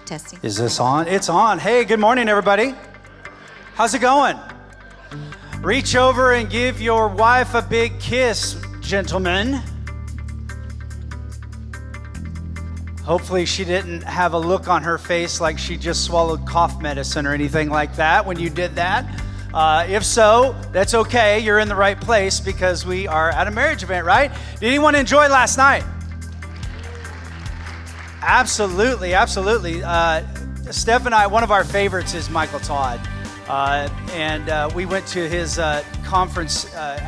Testing. Is this on? It's on. Hey, good morning, everybody. How's it going? Reach over and give your wife a big kiss, gentlemen. Hopefully she didn't have a look on her face like she just swallowed cough medicine or anything like that when you did that. If so, that's okay. You're in the right place because we are at a marriage event, right? Did anyone enjoy last night? Absolutely, absolutely. Steph and I, one of our favorites is Michael Todd. And we went to his conference, Todd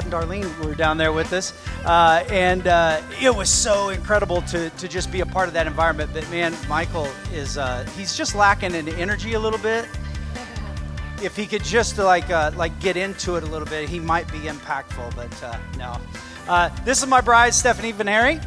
and Darlene were down there with us. And it was so incredible to just be a part of that environment. But man, Michael is, he's just lacking in energy a little bit. If he could just like get into it a little bit, he might be impactful, but no. This is my bride, Stephanie Vignery.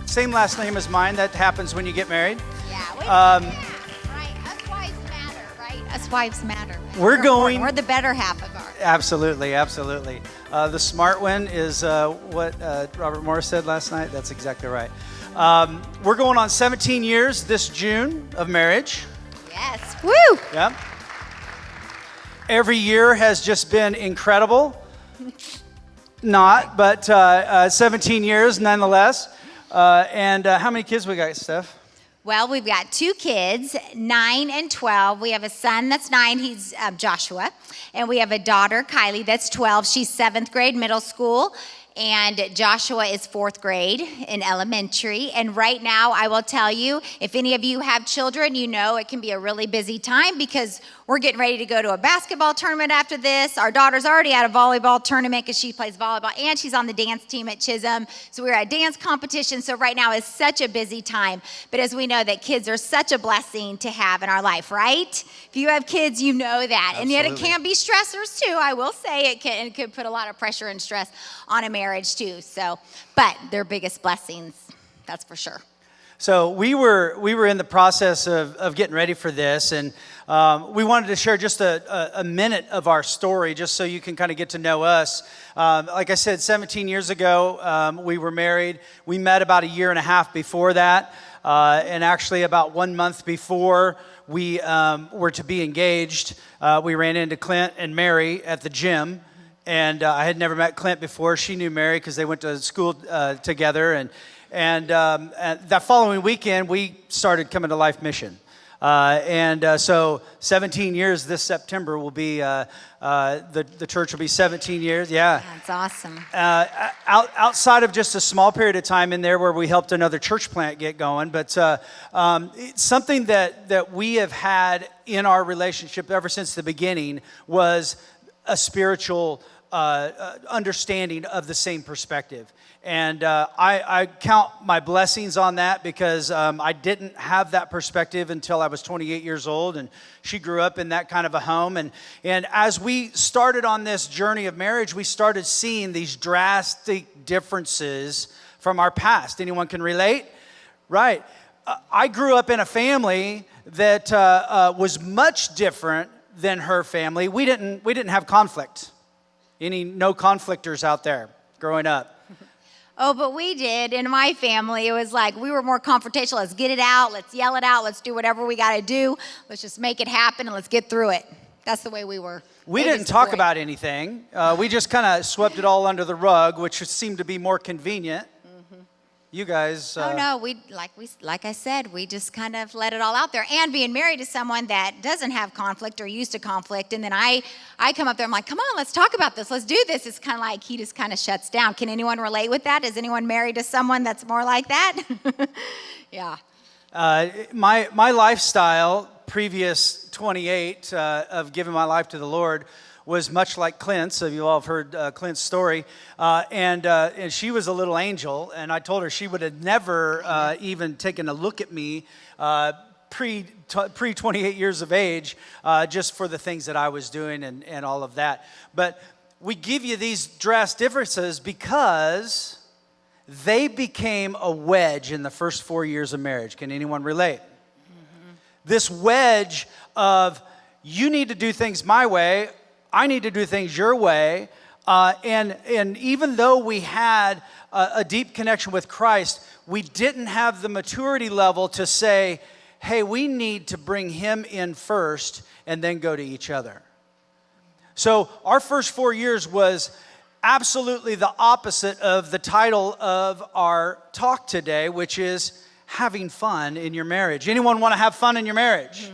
Same last name as mine. That happens when you get married. Yeah, right. Us wives matter, right? Us wives matter. We're the better half of ours. Absolutely, absolutely. The smart one is what Robert Morris said last night. That's exactly right. We're going on 17 years this June of marriage. Yes. Woo! Yep. Every year has just been incredible. Not, but 17 years nonetheless. And how many kids we got, Steph? Well, we've got 2 kids, 9 and 12. We have a son that's 9, he's Joshua. And we have a daughter, Kylie, that's 12. She's 7th grade middle school. And Joshua is 4th grade in elementary. And right now, I will tell you, if any of you have children, you know it can be a really busy time because we're getting ready to go to a basketball tournament after this. Our daughter's already at a volleyball tournament because she plays volleyball, and she's on the dance team at Chisholm. So we're at a dance competition. So right now is such a busy time. But as we know that kids are such a blessing to have in our life, right? If you have kids, you know that. Absolutely. And yet it can be stressors too. I will say it can put a lot of pressure and stress on a marriage too. So, but they're biggest blessings, that's for sure. So we were in the process of getting ready for this, and we wanted to share just a minute of our story, just so you can kind of get to know us. Like I said, 17 years ago, we were married. We met about a year and a half before that, and actually about 1 month before we were to be engaged, we ran into Clint and Mary at the gym. And I had never met Clint before. She knew Mary because they went to school together. And that following weekend, we started coming to LifeMission. So 17 years this September will be, the church will be 17 years. Yeah. That's awesome. Outside of just a small period of time in there where we helped another church plant get going. But it's something that we have had in our relationship ever since the beginning was a spiritual understanding of the same perspective. And I count my blessings on that because I didn't have that perspective until I was 28 years old, and she grew up in that kind of a home. And as we started on this journey of marriage, we started seeing these drastic differences from our past. Anyone can relate? Right. I grew up in a family that was much different than her family. We didn't have conflict. No conflictors out there growing up? Oh, but we did. In my family, it was like we were more confrontational. Let's get it out. Let's yell it out. Let's do whatever we got to do. Let's just make it happen and let's get through it. That's the way we were. We didn't talk about anything. We just kind of swept it all under the rug, which seemed to be more convenient. You guys. Oh no, like I said, we just kind of let it all out there. And being married to someone that doesn't have conflict or used to conflict, and then I come up there, I'm like, come on, let's talk about this, let's do this. It's kind of like he just kind of shuts down. Can anyone relate with that? Is anyone married to someone that's more like that? Yeah. My lifestyle, previous 28 of giving my life to the Lord, was much like Clint's. So you all have heard Clint's story. And she was a little angel. And I told her she would have never even taken a look at me pre 28 years of age, just for the things that I was doing and all of that. But we give you these drastic differences because they became a wedge in the first 4 years of marriage. Can anyone relate? Mm-hmm. This wedge of you need to do things my way, I need to do things your way. And even though we had a deep connection with Christ, we didn't have the maturity level to say, hey, we need to bring him in first and then go to each other. So our first 4 years was absolutely the opposite of the title of our talk today, which is having fun in your marriage. Anyone want to have fun in your marriage?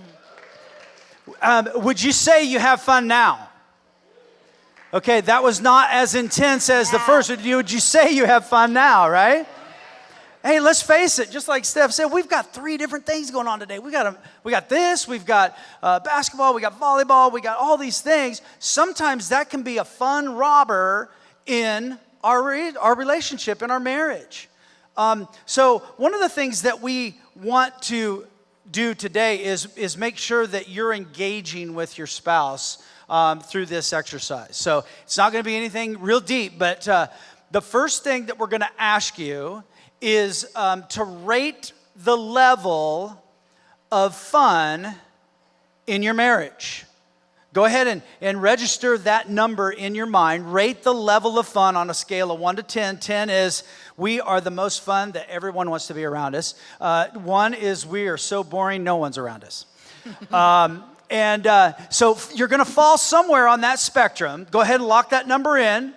Would you say you have fun now? Okay, that was not as intense as the first. Would you say you have fun now, right? Hey, let's face it, just like Steph said, we've got 3 different things going on today. We got this, we've got basketball, we got volleyball, we got all these things. Sometimes that can be a fun robber in our relationship, in our marriage. So one of the things that we want to do today is make sure that you're engaging with your spouse through this exercise. So it's not going to be anything real deep, but the first thing that we're going to ask you is to rate the level of fun in your marriage. Go ahead and register that number in your mind. Rate the level of fun on a scale of 1 to 10. 10 is we are the most fun that everyone wants to be around us. 1 is we are so boring, no one's around us. So you're going to fall somewhere on that spectrum. Go ahead and lock that number in.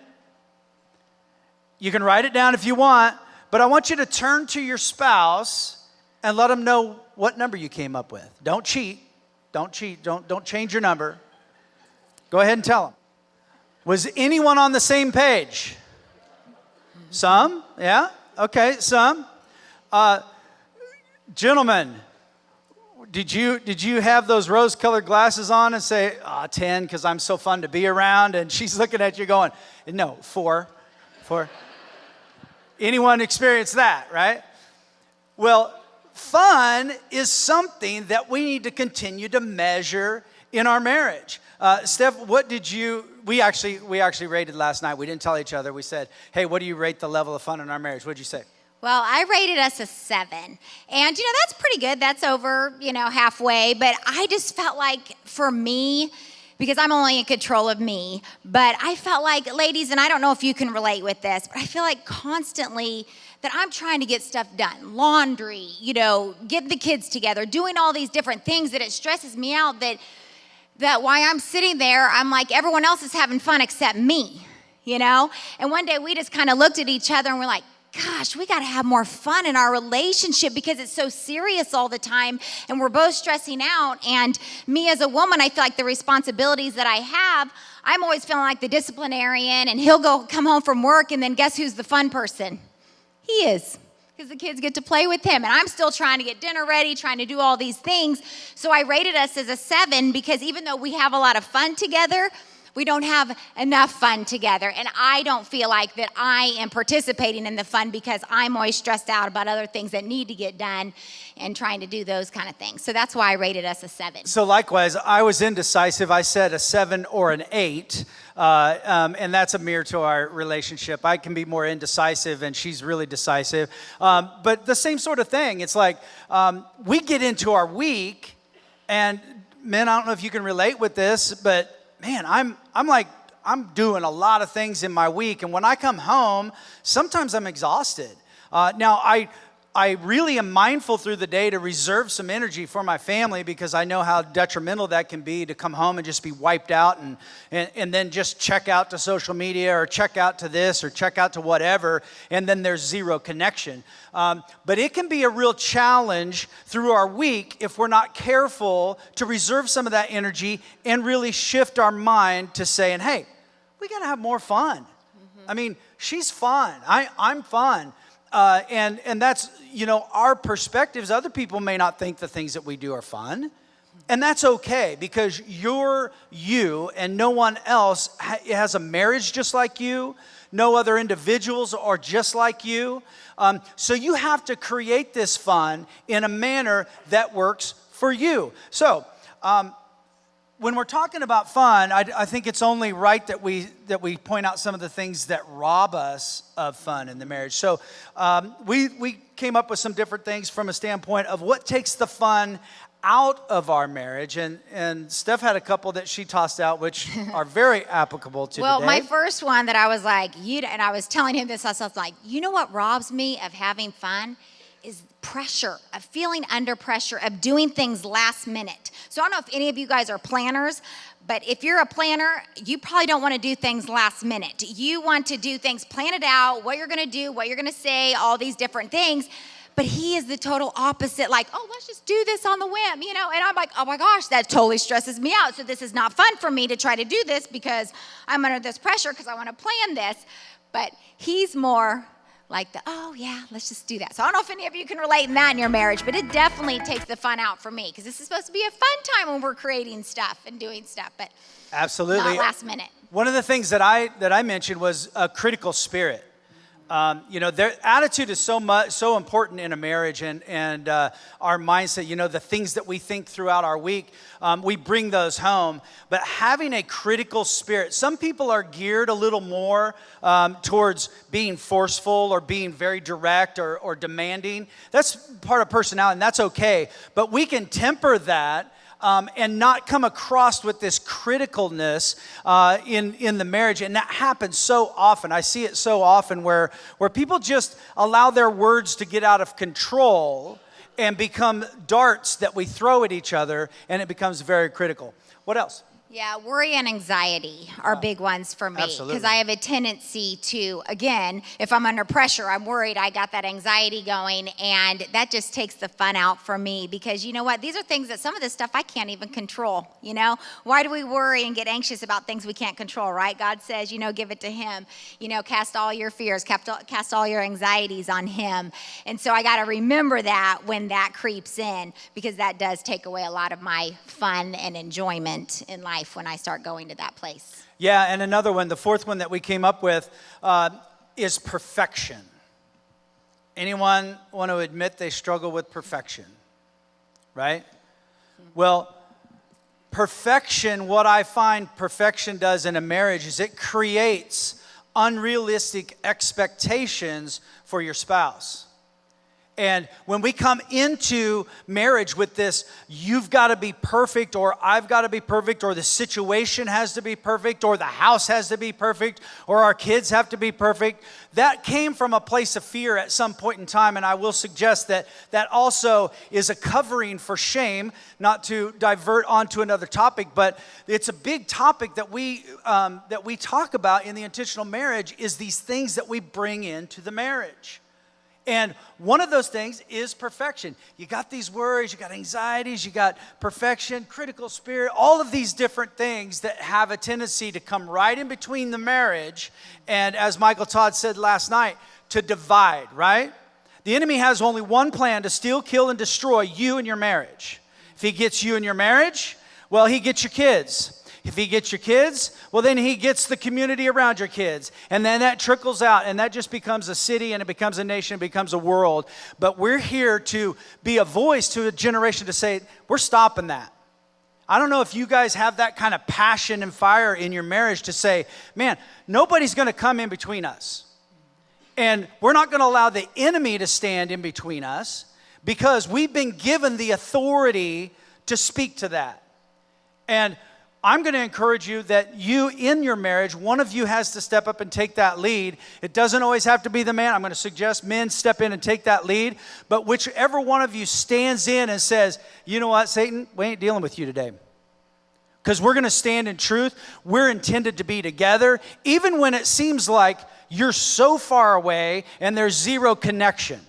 You can write it down if you want, but I want you to turn to your spouse and let them know what number you came up with. Don't cheat. Don't cheat. Don't change your number. Go ahead and tell them. Was anyone on the same page? Some? Yeah? Okay, some. Gentlemen, did you have those rose-colored glasses on and say, 10 because I'm so fun to be around? And she's looking at you going, no, 4. Anyone experience that, right? Well, fun is something that we need to continue to measure in our marriage. Steph, what did we actually rated last night. We didn't tell each other. We said, hey, what do you rate the level of fun in our marriage? What did you say? Well, I rated us a 7. And, that's pretty good. That's over, halfway. But I just felt like for me, because I'm only in control of me, but I felt like, ladies, and I don't know if you can relate with this, but I feel like constantly that I'm trying to get stuff done. Laundry, get the kids together, doing all these different things that it stresses me out that while I'm sitting there, I'm like, everyone else is having fun except me, And one day we just kind of looked at each other and we're like, gosh, we got to have more fun in our relationship because it's so serious all the time and we're both stressing out. And me as a woman, I feel like the responsibilities that I have, I'm always feeling like the disciplinarian, and he'll come home from work and then guess who's the fun person? He is, because the kids get to play with him. And I'm still trying to get dinner ready, trying to do all these things. So I rated us as a 7 because even though we have a lot of fun together, we don't have enough fun together. And I don't feel like that I am participating in the fun because I'm always stressed out about other things that need to get done and trying to do those kind of things. So that's why I rated us a 7. So likewise, I was indecisive. I said a 7 or an 8. And that's a mirror to our relationship. I can be more indecisive and she's really decisive. But the same sort of thing. It's like we get into our week, and men, I don't know if you can relate with this, but man, I'm doing a lot of things in my week, and when I come home, sometimes I'm exhausted. Now, I really am mindful through the day to reserve some energy for my family because I know how detrimental that can be to come home and just be wiped out and then just check out to social media or check out to this or check out to whatever, and then there's zero connection. But it can be a real challenge through our week if we're not careful to reserve some of that energy and really shift our mind to saying, hey, we got to have more fun. I mean, she's fun. I'm fun. And that's, our perspectives. Other people may not think the things that we do are fun. And that's okay because you're you and no one else has a marriage just like you. No other individuals are just like you. So you have to create this fun in a manner that works for you. So, when we're talking about fun, I think it's only right that we point out some of the things that rob us of fun in the marriage. So we came up with some different things from a standpoint of what takes the fun out of our marriage, and Steph had a couple that she tossed out, which are very applicable to Well, today. my first one that I was like, and I was telling him this, I was like, you know what robs me of having fun is pressure, of feeling under pressure, of doing things last minute. So I don't know if any of you guys are planners, but if you're a planner, you probably don't want to do things last minute. You want to do things, plan it out, what you're going to do, what you're going to say, all these different things. But he is the total opposite, like, oh, let's just do this on the whim, And I'm like, oh my gosh, that totally stresses me out. So this is not fun for me to try to do this because I'm under this pressure because I want to plan this. But he's more like oh yeah, let's just do that. So I don't know if any of you can relate in that in your marriage, but it definitely takes the fun out for me because this is supposed to be a fun time when we're creating stuff and doing stuff, but absolutely not last minute. One of the things that I mentioned was a critical spirit. Their attitude is so important in a marriage, and our mindset. The things that we think throughout our week, we bring those home. But having a critical spirit, some people are geared a little more towards being forceful or being very direct or demanding. That's part of personality, and that's okay. But we can temper that. And not come across with this criticalness in the marriage. And that happens so often. I see it so often where people just allow their words to get out of control and become darts that we throw at each other, and it becomes very critical. What else? Yeah, worry and anxiety are big ones for me because I have a tendency to, again, if I'm under pressure, I'm worried, I got that anxiety going, and that just takes the fun out for me because you know what? These are things that some of this stuff I can't even control, Why do we worry and get anxious about things we can't control, right? God says, give it to him, cast all your fears, cast all your anxieties on him. And so I got to remember that when that creeps in because that does take away a lot of my fun and enjoyment in life when I start going to that place. Yeah, and another one, the fourth one that we came up with is perfection. Anyone want to admit they struggle with perfection, right? Well, perfection, what I find perfection does in a marriage is it creates unrealistic expectations for your spouse. And when we come into marriage with this, you've got to be perfect, or I've got to be perfect, or the situation has to be perfect, or the house has to be perfect, or our kids have to be perfect, that came from a place of fear at some point in time. And I will suggest that that also is a covering for shame, not to divert onto another topic, but it's a big topic that we talk about in the intentional marriage is these things that we bring into the marriage. And one of those things is perfection. You got these worries, you got anxieties, you got perfection, critical spirit, all of these different things that have a tendency to come right in between the marriage. And as Michael Todd said last night, to divide, right? The enemy has only one plan: to steal, kill, and destroy you and your marriage. If he gets you and your marriage, well, he gets your kids. If he gets your kids, well, then he gets the community around your kids. And then that trickles out, and that just becomes a city, and it becomes a nation, it becomes a world. But we're here to be a voice to a generation to say, we're stopping that. I don't know if you guys have that kind of passion and fire in your marriage to say, man, nobody's going to come in between us. And we're not going to allow the enemy to stand in between us because we've been given the authority to speak to that. And I'm going to encourage you that you, in your marriage, one of you has to step up and take that lead. It doesn't always have to be the man. I'm going to suggest men step in and take that lead. But whichever one of you stands in and says, you know what, Satan, we ain't dealing with you today. Because we're going to stand in truth. We're intended to be together, even when it seems like you're so far away and there's zero connection.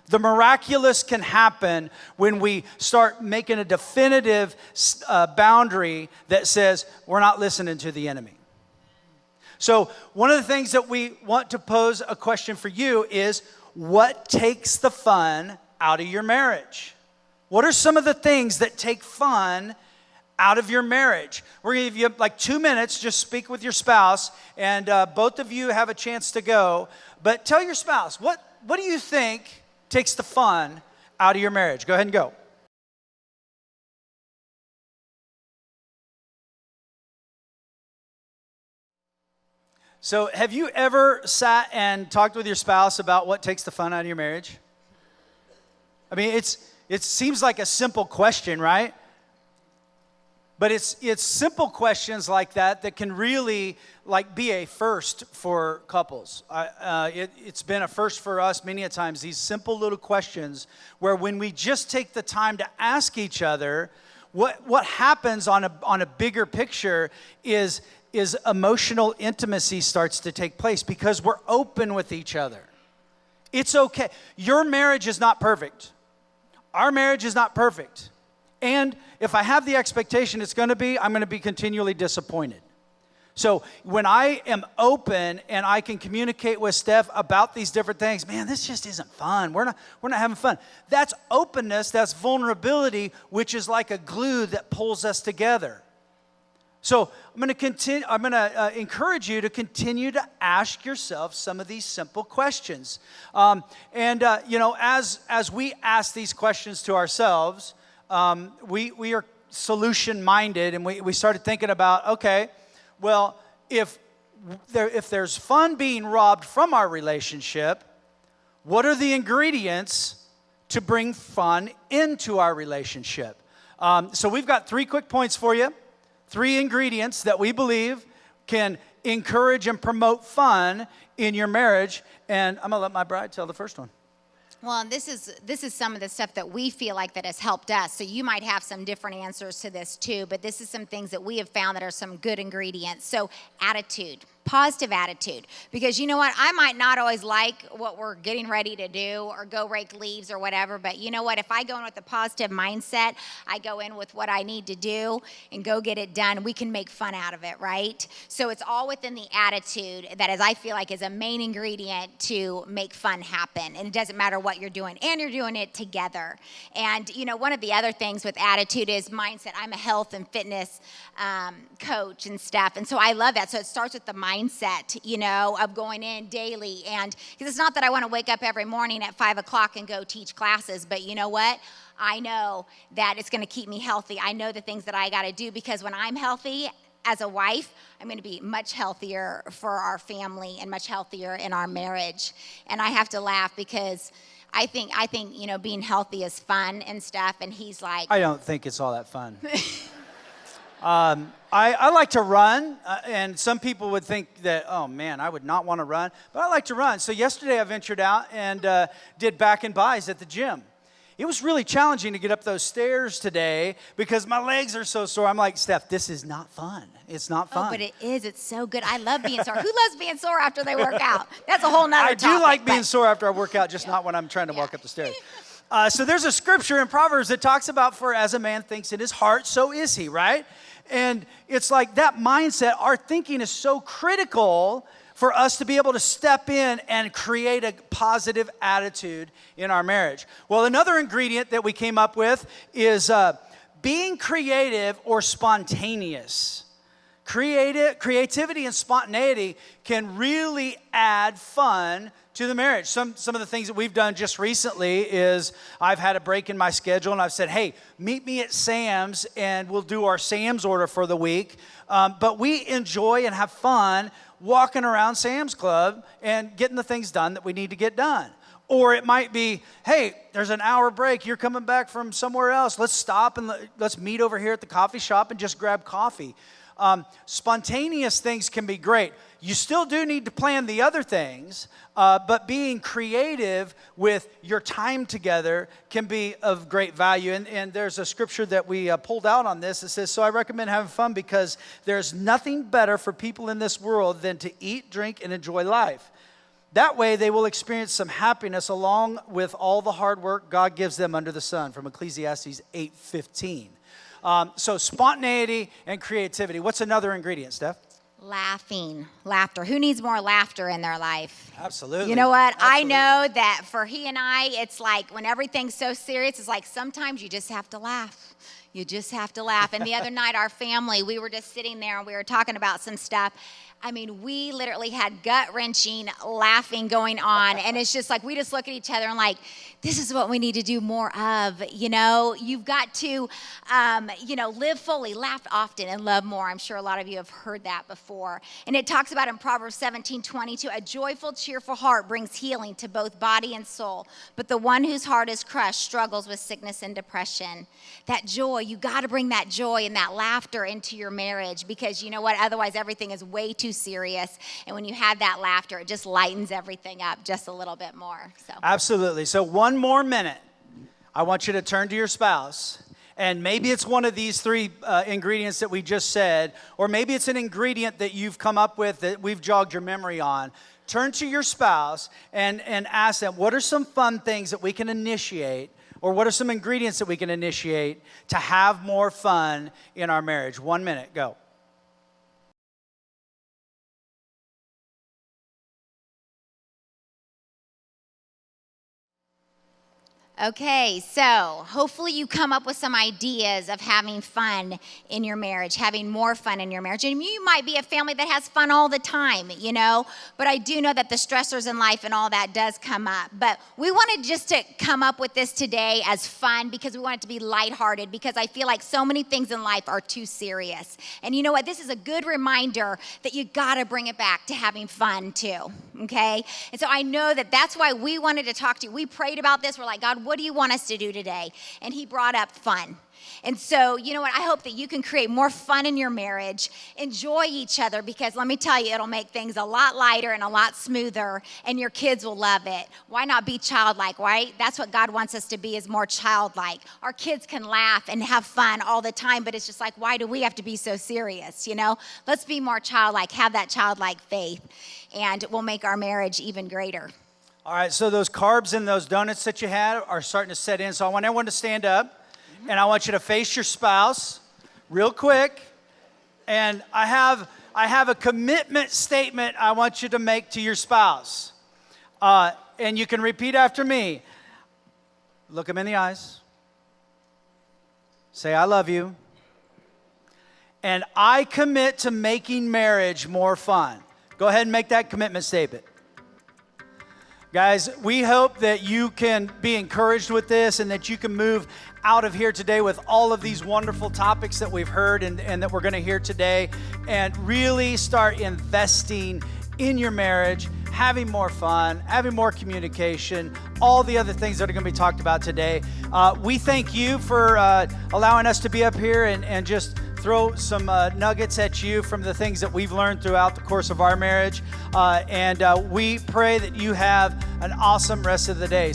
The miraculous can happen when we start making a definitive boundary that says we're not listening to the enemy. So one of the things that we want to pose a question for you is, what takes the fun out of your marriage? What are some of the things that take fun out of your marriage? We're going to give you like 2 minutes. Just speak with your spouse, and both of you have a chance to go. But tell your spouse, what do you think takes the fun out of your marriage? Go ahead and go. So have you ever sat and talked with your spouse about what takes the fun out of your marriage? I mean, it's It seems like a simple question, right? But it's simple questions like that can really like be a first for couples. It's been a first for us many a times, these simple little questions where when we just take the time to ask each other, what happens on a bigger picture is emotional intimacy starts to take place because we're open with each other. It's okay. Your marriage is not perfect. Our marriage is not perfect. And if I have the expectation it's going to be, I'm going to be continually disappointed. So when I am open and I can communicate with Steph about these different things, man, this just isn't fun. We're not having fun. That's openness, that's vulnerability, which is like a glue that pulls us together. So I'm going to encourage you to continue to ask yourself some of these simple questions. As we ask these questions to ourselves, we are solution-minded, and we started thinking about, okay, well, if there's fun being robbed from our relationship, what are the ingredients to bring fun into our relationship? So we've got 3 quick points for you, 3 ingredients that we believe can encourage and promote fun in your marriage, and I'm going to let my bride tell the first one. Well, this is some of the stuff that we feel like that has helped us. So you might have some different answers to this too, but this is some things that we have found that are some good ingredients. So attitude, positive attitude. Because you know what? I might not always like what we're getting ready to do or go rake leaves or whatever, but you know what? If I go in with a positive mindset, I go in with what I need to do and go get it done, we can make fun out of it, right? So it's all within the attitude that I feel like is a main ingredient to make fun happen. And it doesn't matter what you're doing, and you're doing it together. And you know, one of the other things with attitude is mindset. I'm a health and fitness coach and stuff, and so I love that. So it starts with the mindset, you know, of going in daily. And because it's not that I want to wake up every morning at 5 o'clock and go teach classes, but you know what? I know that it's going to keep me healthy. I know the things that I got to do, because when I'm healthy as a wife, I'm going to be much healthier for our family and much healthier in our marriage. And I have to laugh because I think you know, being healthy is fun and stuff, and he's like, I don't think it's all that fun. I like to run, and some people would think that, oh man, I would not want to run, but I like to run. So yesterday I ventured out and did back and buys at the gym. It was really challenging to get up those stairs today because my legs are so sore. I'm like, Steph, this is not fun. It's not fun. Oh, but it is. It's so good. I love being sore. Who loves being sore after they work out? That's a whole nother topic. I do like being sore after I work out, just not when I'm trying to walk up the stairs. So there's a scripture in Proverbs that talks about, for as a man thinks in his heart, so is he, right? And it's like that mindset, our thinking is so critical for us to be able to step in and create a positive attitude in our marriage. Well, another ingredient that we came up with is being creative or spontaneous. Creativity and spontaneity can really add fun to the marriage. Some of the things that we've done just recently is I've had a break in my schedule and I've said, hey, meet me at Sam's and we'll do our Sam's order for the week. But we enjoy and have fun walking around Sam's Club and getting the things done that we need to get done. Or it might be, hey, there's an hour break. You're coming back from somewhere else. Let's stop and let's meet over here at the coffee shop and just grab coffee. Spontaneous things can be great. You still do need to plan the other things, but being creative with your time together can be of great value. And there's a scripture that we pulled out on this. It says, so I recommend having fun because there's nothing better for people in this world than to eat, drink, and enjoy life. That way they will experience some happiness along with all the hard work God gives them under the sun, from Ecclesiastes 8:15. So spontaneity and creativity. What's another ingredient, Steph? Laughter. Who needs more laughter in their life? Absolutely. You know what? Absolutely. I know that for he and I, it's like when everything's so serious, it's like sometimes you just have to laugh. You just have to laugh. And the other night, our family, we were just sitting there and we were talking about some stuff. I mean, we literally had gut-wrenching laughing going on, and it's just like we just look at each other and like, this is what we need to do more of. You've got to, live fully, laugh often, and love more. I'm sure a lot of you have heard that before. And it talks about in Proverbs 17:22, a joyful, cheerful heart brings healing to both body and soul, but the one whose heart is crushed struggles with sickness and depression. That joy, you got to bring that joy and that laughter into your marriage, because you know what? Otherwise, everything is way too serious. And when you have that laughter, it just lightens everything up just a little bit more. So Absolutely. So one more minute. I want you to turn to your spouse, and maybe it's one of these three ingredients that we just said, or maybe it's an ingredient that you've come up with that we've jogged your memory on. Turn to your spouse and ask them, what are some fun things that we can initiate, or what are some ingredients that we can initiate to have more fun in our marriage? 1 minute, go. Okay, so hopefully you come up with some ideas of having fun in your marriage, having more fun in your marriage. And you might be a family that has fun all the time, but I do know that the stressors in life and all that does come up. But we wanted just to come up with this today as fun because we want it to be lighthearted, because I feel like so many things in life are too serious. And you know what? This is a good reminder that you got to bring it back to having fun too, okay? And so I know that that's why we wanted to talk to you. We prayed about this. We're like, God, what do you want us to do today? And he brought up fun. And so, you know what? I hope that you can create more fun in your marriage, enjoy each other, because let me tell you, it'll make things a lot lighter and a lot smoother, and your kids will love it. Why not be childlike, right? That's what God wants us to be, is more childlike. Our kids can laugh and have fun all the time, but it's just like, why do we have to be so serious, Let's be more childlike, have that childlike faith, and we'll make our marriage even greater. All right, so those carbs and those donuts that you had are starting to set in. So I want everyone to stand up, and I want you to face your spouse real quick. And I have a commitment statement I want you to make to your spouse. And you can repeat after me. Look them in the eyes. Say, I love you. And I commit to making marriage more fun. Go ahead and make that commitment statement. Guys, we hope that you can be encouraged with this and that you can move out of here today with all of these wonderful topics that we've heard and that we're going to hear today, and really start investing in your marriage, having more fun, having more communication, all the other things that are going to be talked about today. We thank you for allowing us to be up here and just throw some nuggets at you from the things that we've learned throughout the course of our marriage. And we pray that you have an awesome rest of the day.